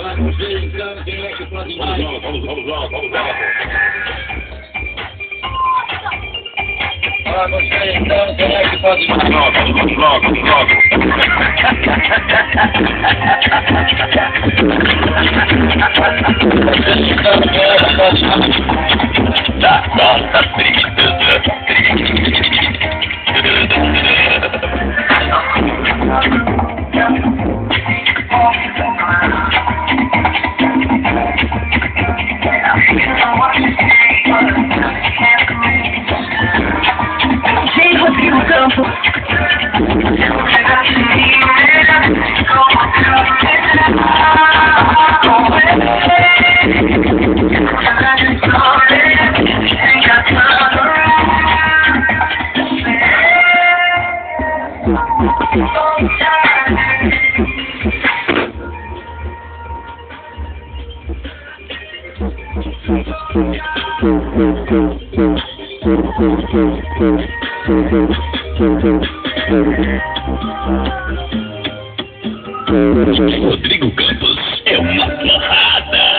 Vamos ver então quem é que pode mais. Vamos lá. Vamos ver então quem é que pode mais. Vamos logo. Da nossa tristeza. Rodrigo Campos é uma porrada.